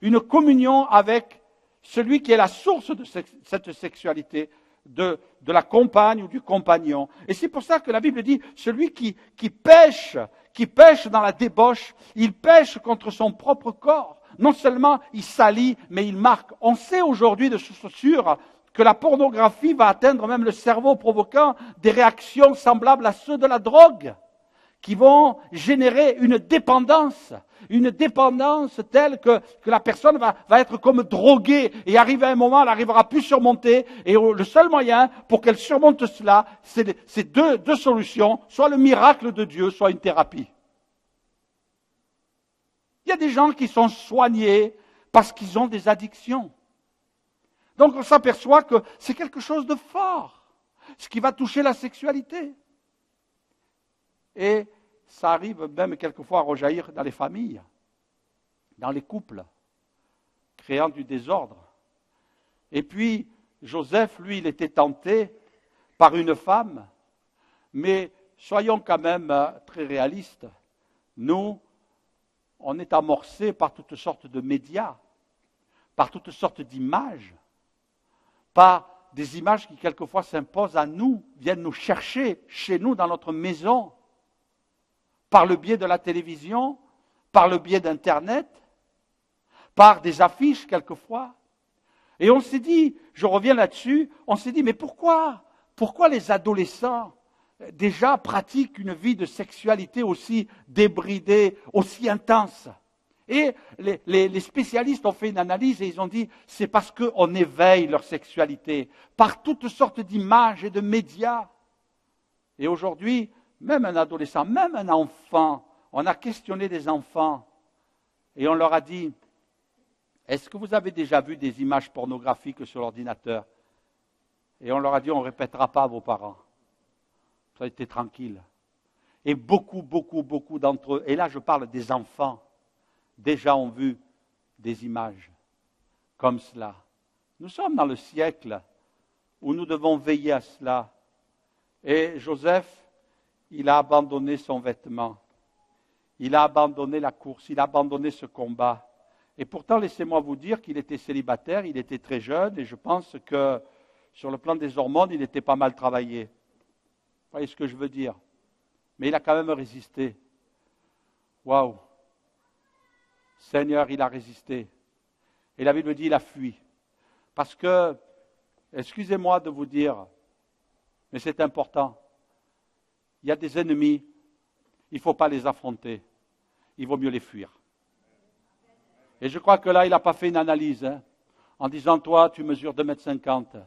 une communion avec celui qui est la source de cette sexualité, de la compagne ou du compagnon. Et c'est pour ça que la Bible dit, celui qui pêche dans la débauche, il pêche contre son propre corps. Non seulement il salit, mais il marque. On sait aujourd'hui de source sûre que la pornographie va atteindre même le cerveau, provoquant des réactions semblables à ceux de la drogue. qui vont générer une dépendance telle que la personne va être comme droguée et arriver à un moment, elle n'arrivera plus à surmonter. Et le seul moyen pour qu'elle surmonte cela, c'est deux solutions, soit le miracle de Dieu, soit une thérapie. Il y a des gens qui sont soignés parce qu'ils ont des addictions. Donc on s'aperçoit que c'est quelque chose de fort, ce qui va toucher la sexualité. Et ça arrive même quelquefois à rejaillir dans les familles, dans les couples, créant du désordre. Et puis, Joseph, lui, il était tenté par une femme, mais soyons quand même très réalistes. Nous, on est amorcés par toutes sortes de médias, par toutes sortes d'images, par des images qui quelquefois s'imposent à nous, viennent nous chercher chez nous, dans notre maison, par le biais de la télévision, par le biais d'Internet, par des affiches quelquefois. Et on s'est dit, je reviens là-dessus, on s'est dit, mais pourquoi les adolescents déjà pratiquent une vie de sexualité aussi débridée, aussi intense? Et les spécialistes ont fait une analyse et ils ont dit, c'est parce qu'on éveille leur sexualité par toutes sortes d'images et de médias. Et aujourd'hui, même un adolescent, même un enfant, on a questionné des enfants et on leur a dit, est-ce que vous avez déjà vu des images pornographiques sur l'ordinateur? Et on leur a dit, on ne répétera pas à vos parents. Ça a été tranquille. Et beaucoup d'entre eux, et là je parle des enfants, déjà ont vu des images comme cela. Nous sommes dans le siècle où nous devons veiller à cela. Et Joseph, il a abandonné son vêtement. Il a abandonné la course, il a abandonné ce combat. Et pourtant, laissez-moi vous dire qu'il était célibataire, il était très jeune, et je pense que sur le plan des hormones, il était pas mal travaillé. Vous voyez ce que je veux dire? Mais il a quand même résisté. Waouh! Seigneur, il a résisté. Et la Bible dit, il a fui. Parce que, excusez-moi de vous dire, mais c'est important, il y a des ennemis, il ne faut pas les affronter, il vaut mieux les fuir. Et je crois que là, il n'a pas fait une analyse, en disant, toi, tu mesures 2,50 m,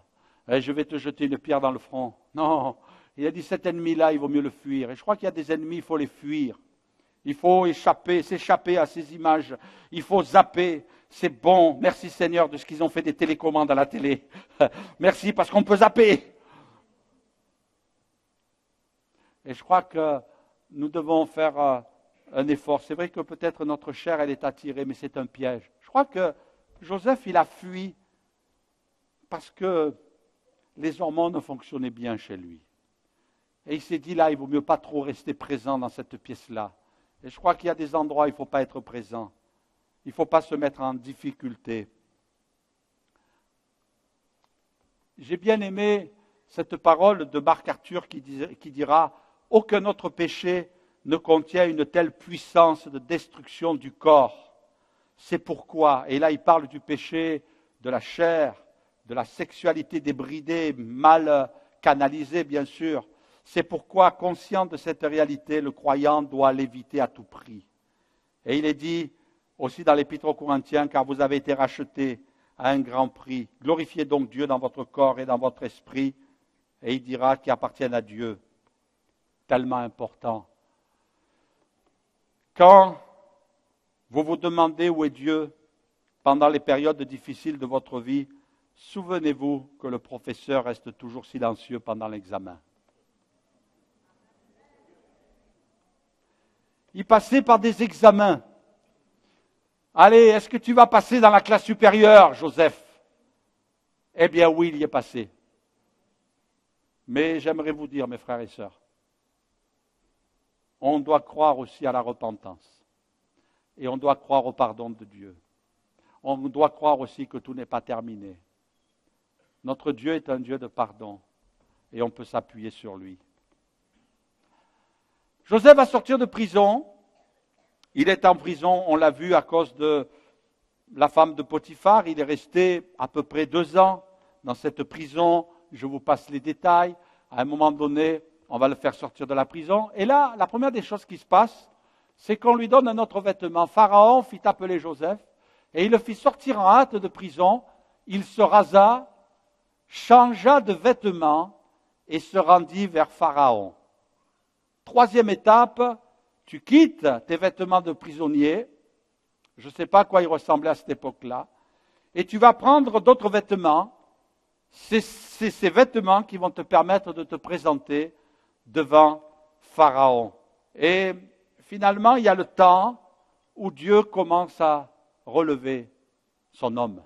et je vais te jeter une pierre dans le front. Non, il a dit, cet ennemi-là, il vaut mieux le fuir. Et je crois qu'il y a des ennemis, il faut les fuir. Il faut s'échapper à ces images. Il faut zapper. C'est bon. Merci Seigneur de ce qu'ils ont fait des télécommandes à la télé. Merci parce qu'on peut zapper. Et je crois que nous devons faire un effort. C'est vrai que peut-être notre chair, elle est attirée, mais c'est un piège. Je crois que Joseph, il a fui parce que les hormones fonctionnaient bien chez lui. Et il s'est dit là, il vaut mieux pas trop rester présent dans cette pièce-là. Et je crois qu'il y a des endroits où il ne faut pas être présent. Il ne faut pas se mettre en difficulté. J'ai bien aimé cette parole de Marc Arthur qui dira « Aucun autre péché ne contient une telle puissance de destruction du corps. C'est pourquoi, et là il parle du péché de la chair, de la sexualité débridée, mal canalisée bien sûr. C'est pourquoi, conscient de cette réalité, le croyant doit l'éviter à tout prix. Et il est dit aussi dans l'Épître aux Corinthiens, car vous avez été rachetés à un grand prix. Glorifiez donc Dieu dans votre corps et dans votre esprit, et il dira qu'ils appartiennent à Dieu. Tellement important. Quand vous vous demandez où est Dieu pendant les périodes difficiles de votre vie, souvenez-vous que le professeur reste toujours silencieux pendant l'examen. Il passait par des examens. Allez, est-ce que tu vas passer dans la classe supérieure, Joseph? Eh bien oui, il y est passé. Mais j'aimerais vous dire, mes frères et sœurs, on doit croire aussi à la repentance. Et on doit croire au pardon de Dieu. On doit croire aussi que tout n'est pas terminé. Notre Dieu est un Dieu de pardon. Et on peut s'appuyer sur lui. Joseph va sortir de prison. Il est en prison, on l'a vu, à cause de la femme de Potiphar. Il est resté à peu près 2 ans dans cette prison. Je vous passe les détails. À un moment donné, on va le faire sortir de la prison. Et là, la première des choses qui se passe, c'est qu'on lui donne un autre vêtement. Pharaon fit appeler Joseph et il le fit sortir en hâte de prison. Il se rasa, changea de vêtements et se rendit vers Pharaon. Troisième étape, tu quittes tes vêtements de prisonnier. Je ne sais pas à quoi ils ressemblaient à cette époque-là. Et tu vas prendre d'autres vêtements. C'est ces vêtements qui vont te permettre de te présenter devant Pharaon. Et finalement, il y a le temps où Dieu commence à relever son homme.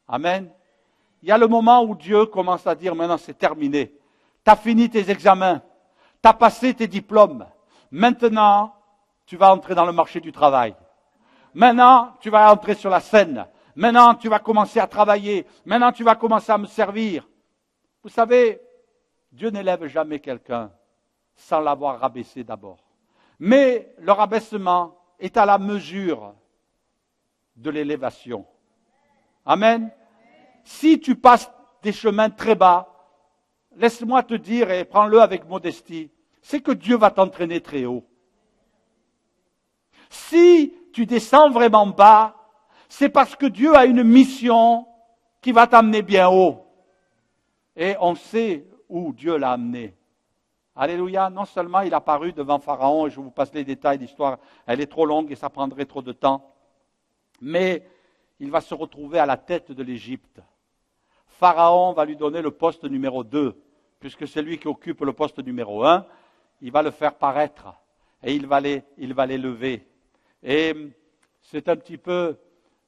Amen. Il y a le moment où Dieu commence à dire, maintenant c'est terminé. Tu as fini tes examens. Tu as passé tes diplômes. Maintenant, tu vas entrer dans le marché du travail. Maintenant, tu vas entrer sur la scène. Maintenant, tu vas commencer à travailler. Maintenant, tu vas commencer à me servir. Vous savez, Dieu n'élève jamais quelqu'un sans l'avoir rabaissé d'abord. Mais le rabaissement est à la mesure de l'élévation. Amen. Si tu passes des chemins très bas, laisse-moi te dire, et prends-le avec modestie, c'est que Dieu va t'entraîner très haut. Si tu descends vraiment bas, c'est parce que Dieu a une mission qui va t'amener bien haut. Et on sait où Dieu l'a amené. Alléluia, non seulement il a apparu devant Pharaon, et je vous passe les détails, l'histoire, elle est trop longue et ça prendrait trop de temps, mais il va se retrouver à la tête de l'Égypte. Pharaon va lui donner le poste numéro 2, puisque c'est lui qui occupe le poste numéro 1, il va le faire paraître et il va l'élever. Et c'est un petit peu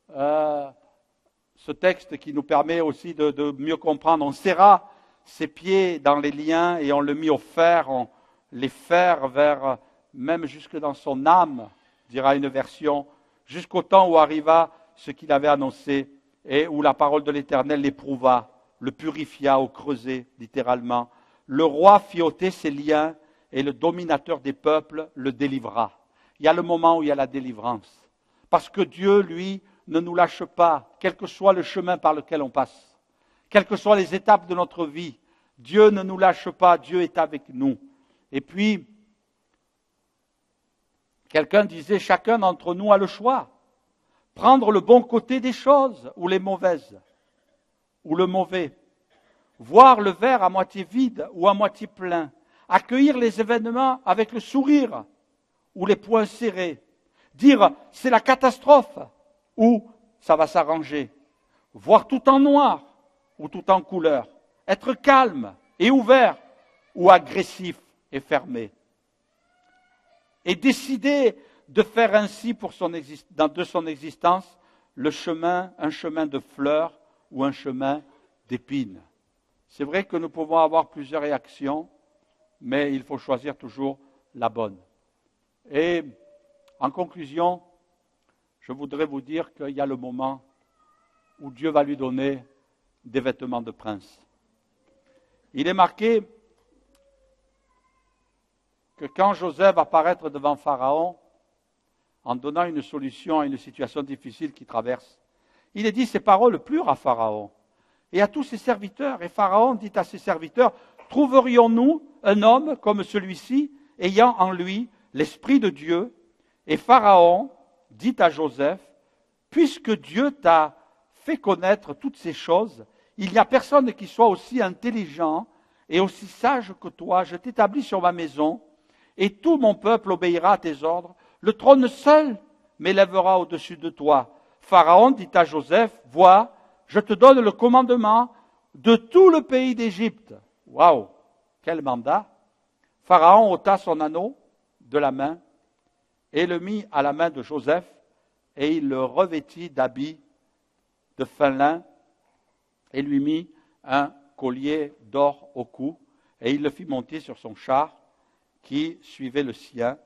ce texte qui nous permet aussi de mieux comprendre. On serra ses pieds dans les liens et on le mit au fer, on les fers vers, même jusque dans son âme, dira une version, jusqu'au temps où arriva ce qu'il avait annoncé et où la parole de l'Éternel l'éprouva, le purifia au creuset, littéralement. Le roi fit ôter ses liens et le dominateur des peuples le délivra. Il y a le moment où il y a la délivrance. Parce que Dieu, lui, ne nous lâche pas, quel que soit le chemin par lequel on passe, quelles que soient les étapes de notre vie. Dieu ne nous lâche pas, Dieu est avec nous. Et puis, quelqu'un disait, chacun d'entre nous a le choix. Prendre le bon côté des choses ou les mauvaises, ou le mauvais. Voir le verre à moitié vide ou à moitié plein. Accueillir les événements avec le sourire ou les poings serrés. Dire c'est la catastrophe ou ça va s'arranger. Voir tout en noir ou tout en couleur. Être calme et ouvert ou agressif et fermé. Et décider de faire ainsi de son existence un chemin de fleurs ou un chemin d'épines. C'est vrai que nous pouvons avoir plusieurs réactions, mais il faut choisir toujours la bonne. Et en conclusion, je voudrais vous dire qu'il y a le moment où Dieu va lui donner des vêtements de prince. Il est marqué que quand Joseph va apparaître devant Pharaon, en donnant une solution à une situation difficile qu'il traverse, il est dit ces paroles pures à Pharaon et à tous ses serviteurs. Et Pharaon dit à ses serviteurs, trouverions-nous un homme comme celui-ci, ayant en lui l'Esprit de Dieu? Et Pharaon dit à Joseph, puisque Dieu t'a fait connaître toutes ces choses, il n'y a personne qui soit aussi intelligent et aussi sage que toi. Je t'établis sur ma maison, et tout mon peuple obéira à tes ordres. Le trône seul m'élèvera au-dessus de toi. Pharaon dit à Joseph, vois, je te donne le commandement de tout le pays d'Égypte. Waouh, quel mandat! Pharaon ôta son anneau de la main et le mit à la main de Joseph, et il le revêtit d'habits de fin lin et lui mit un collier d'or au cou, et il le fit monter sur son char qui suivait le sien,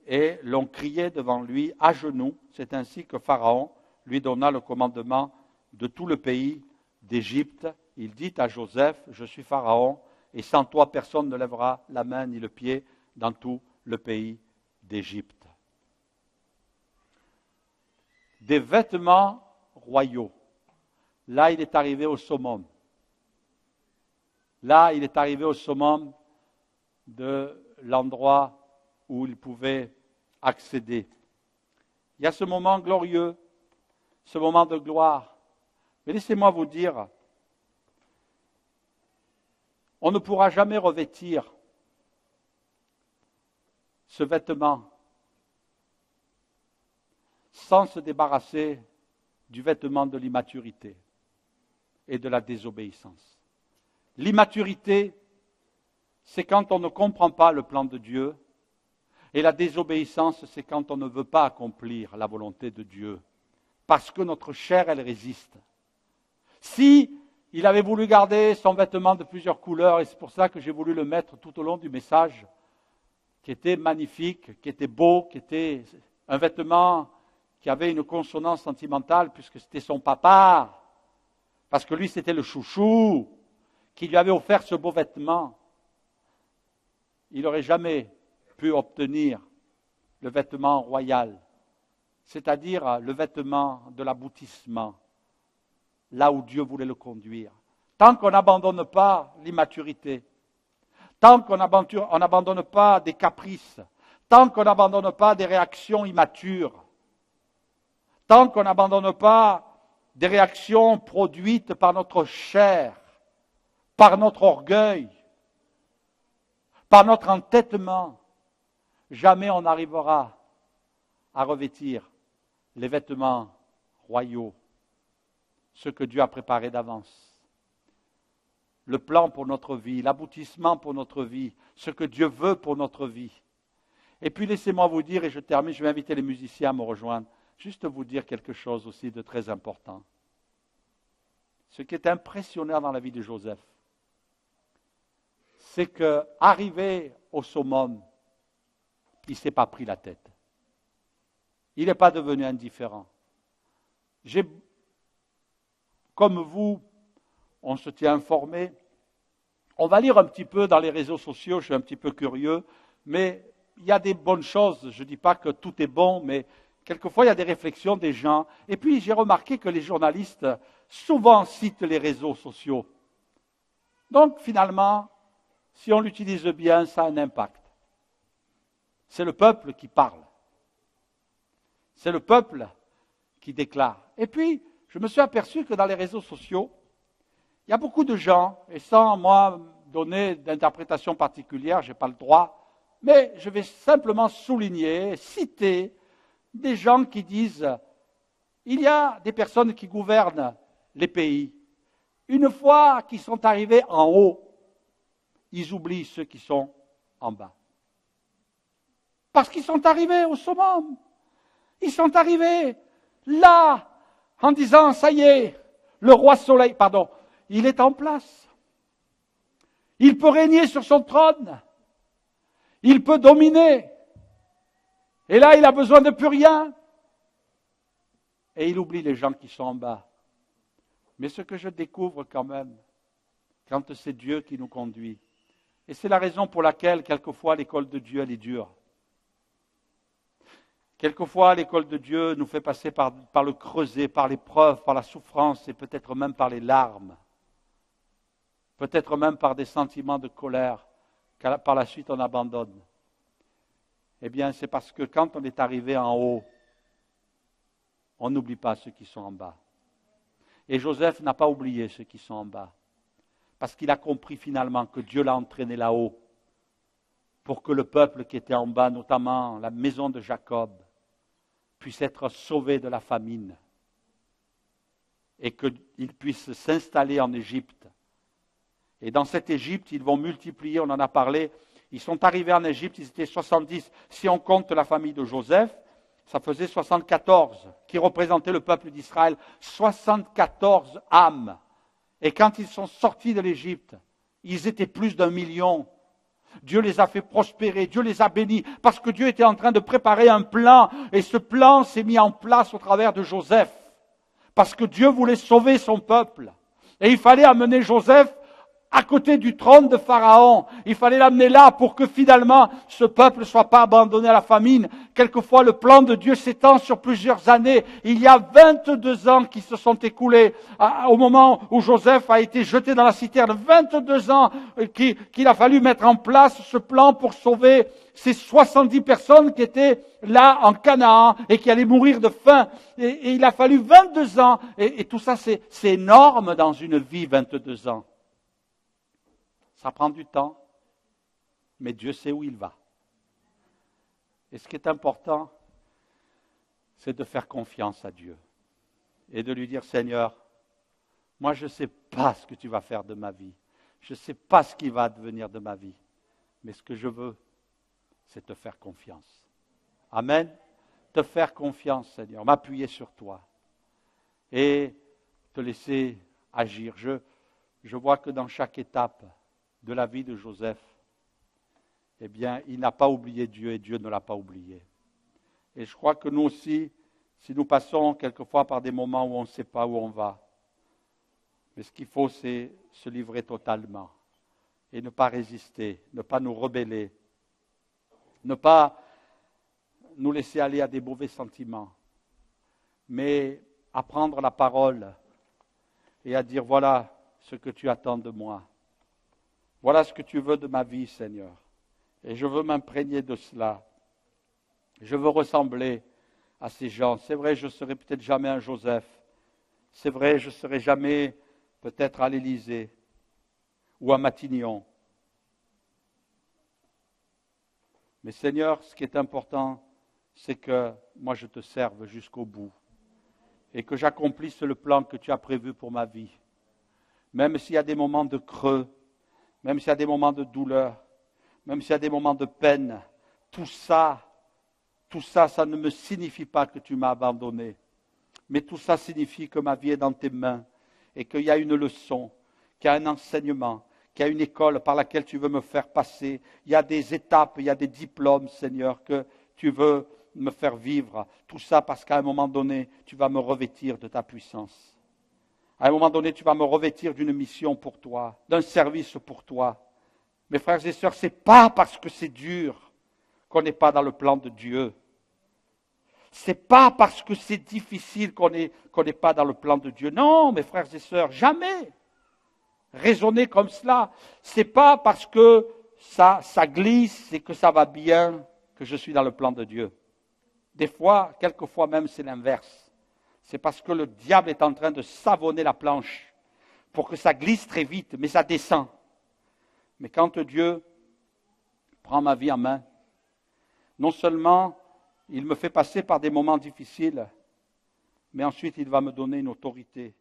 et l'on criait devant lui à genoux. C'est ainsi que Pharaon lui donna le commandement de tout le pays d'Égypte. Il dit à Joseph, je suis Pharaon, et sans toi personne ne lèvera la main ni le pied dans tout le pays d'Égypte. Des vêtements royaux. Là, il est arrivé au summum. Là, il est arrivé au summum de l'endroit où il pouvait accéder. Il y a ce moment glorieux, ce moment de gloire. Mais laissez-moi vous dire, on ne pourra jamais revêtir ce vêtement sans se débarrasser du vêtement de l'immaturité et de la désobéissance. L'immaturité, c'est quand on ne comprend pas le plan de Dieu, et la désobéissance, c'est quand on ne veut pas accomplir la volonté de Dieu, parce que notre chair, elle résiste. Si il avait voulu garder son vêtement de plusieurs couleurs, et c'est pour ça que j'ai voulu le mettre tout au long du message, qui était magnifique, qui était beau, qui était un vêtement qui avait une consonance sentimentale, puisque c'était son papa, parce que lui, c'était le chouchou, qui lui avait offert ce beau vêtement. Il n'aurait jamais pu obtenir le vêtement royal, c'est-à-dire le vêtement de l'aboutissement, là où Dieu voulait le conduire. Tant qu'on n'abandonne pas l'immaturité, tant qu'on n'abandonne pas des caprices, tant qu'on n'abandonne pas des réactions immatures, tant qu'on n'abandonne pas des réactions produites par notre chair, par notre orgueil, par notre entêtement, jamais on n'arrivera à revêtir les vêtements royaux, ce que Dieu a préparé d'avance. Le plan pour notre vie, l'aboutissement pour notre vie, ce que Dieu veut pour notre vie. Et puis laissez-moi vous dire, et je termine, je vais inviter les musiciens à me rejoindre, juste vous dire quelque chose aussi de très important. Ce qui est impressionnant dans la vie de Joseph, c'est qu'arrivé au summum, il ne s'est pas pris la tête. Il n'est pas devenu indifférent. Comme vous, on se tient informé. On va lire un petit peu dans les réseaux sociaux, je suis un petit peu curieux, mais il y a des bonnes choses. Je ne dis pas que tout est bon, mais quelquefois il y a des réflexions des gens. Et puis j'ai remarqué que les journalistes souvent citent les réseaux sociaux. Donc finalement, si on l'utilise bien, ça a un impact. C'est le peuple qui parle. C'est le peuple qui déclare. Et puis, je me suis aperçu que dans les réseaux sociaux, il y a beaucoup de gens, et sans moi donner d'interprétation particulière, je n'ai pas le droit, mais je vais simplement souligner, citer des gens qui disent, il y a des personnes qui gouvernent les pays. Une fois qu'ils sont arrivés en haut, ils oublient ceux qui sont en bas. Parce qu'ils sont arrivés au summum. Ils sont arrivés là, en disant, ça y est, le roi soleil, il est en place. Il peut régner sur son trône. Il peut dominer. Et là, il a besoin de plus rien. Et il oublie les gens qui sont en bas. Mais ce que je découvre quand même, quand c'est Dieu qui nous conduit, et c'est la raison pour laquelle, quelquefois, l'école de Dieu, elle est dure. Quelquefois, l'école de Dieu nous fait passer par le creuset, par l'épreuve, par la souffrance et peut-être même par les larmes. Peut-être même par des sentiments de colère, par la suite on abandonne. Eh bien, c'est parce que quand on est arrivé en haut, on n'oublie pas ceux qui sont en bas. Et Joseph n'a pas oublié ceux qui sont en bas. Parce qu'il a compris finalement que Dieu l'a entraîné là-haut pour que le peuple qui était en bas, notamment la maison de Jacob, puisse être sauvé de la famine et qu'il puisse s'installer en Égypte. Et dans cette Égypte, ils vont multiplier, on en a parlé, ils sont arrivés en Égypte, ils étaient 70. Si on compte la famille de Joseph, ça faisait 74, qui représentaient le peuple d'Israël, 74 âmes. Et quand ils sont sortis de l'Égypte, ils étaient plus d'1 million. Dieu les a fait prospérer, Dieu les a bénis, parce que Dieu était en train de préparer un plan, et ce plan s'est mis en place au travers de Joseph, parce que Dieu voulait sauver son peuple. Et il fallait amener Joseph à côté du trône de Pharaon. Il fallait l'amener là pour que finalement ce peuple ne soit pas abandonné à la famine, quelquefois le plan de Dieu s'étend sur plusieurs années. Il y a 22 ans qui se sont écoulés au moment où Joseph a été jeté dans la citerne. 22 ans qu'il a fallu mettre en place ce plan pour sauver ces 70 personnes qui étaient là en Canaan et qui allaient mourir de faim. Et il a fallu 22 ans. Et tout ça, c'est énorme dans une vie, 22 ans. Ça prend du temps, mais Dieu sait où il va. Et ce qui est important, c'est de faire confiance à Dieu et de lui dire, Seigneur, moi je ne sais pas ce que tu vas faire de ma vie. Je ne sais pas ce qui va advenir de ma vie. Mais ce que je veux, c'est te faire confiance. Amen. Te faire confiance, Seigneur. M'appuyer sur toi. Et te laisser agir. Je vois que dans chaque étape de la vie de Joseph, eh bien, il n'a pas oublié Dieu et Dieu ne l'a pas oublié. Et je crois que nous aussi, si nous passons quelquefois par des moments où on ne sait pas où on va, mais ce qu'il faut, c'est se livrer totalement et ne pas résister, ne pas nous rebeller, ne pas nous laisser aller à des mauvais sentiments, mais apprendre la parole et à dire, voilà ce que tu attends de moi. Voilà ce que tu veux de ma vie, Seigneur. Et je veux m'imprégner de cela. Je veux ressembler à ces gens. C'est vrai, je ne serai peut-être jamais un Joseph. C'est vrai, je ne serai jamais peut-être à l'Élysée ou à Matignon. Mais Seigneur, ce qui est important, c'est que moi je te serve jusqu'au bout et que j'accomplisse le plan que tu as prévu pour ma vie. Même s'il y a des moments de creux, même s'il y a des moments de douleur, même s'il y a des moments de peine, tout ça, ça ne me signifie pas que tu m'as abandonné. Mais tout ça signifie que ma vie est dans tes mains et qu'il y a une leçon, qu'il y a un enseignement, qu'il y a une école par laquelle tu veux me faire passer. Il y a des étapes, il y a des diplômes, Seigneur, que tu veux me faire vivre. Tout ça parce qu'à un moment donné, tu vas me revêtir de ta puissance. À un moment donné, tu vas me revêtir d'une mission pour toi, d'un service pour toi. Mes frères et sœurs, ce n'est pas parce que c'est dur qu'on n'est pas dans le plan de Dieu. Ce n'est pas parce que c'est difficile qu'on n'est pas dans le plan de Dieu. Non, mes frères et sœurs, jamais. Raisonner comme cela, ce n'est pas parce que ça glisse et que ça va bien que je suis dans le plan de Dieu. Des fois, quelquefois même, c'est l'inverse. C'est parce que le diable est en train de savonner la planche pour que ça glisse très vite, mais ça descend. Mais quand Dieu prend ma vie en main, non seulement il me fait passer par des moments difficiles, mais ensuite il va me donner une autorité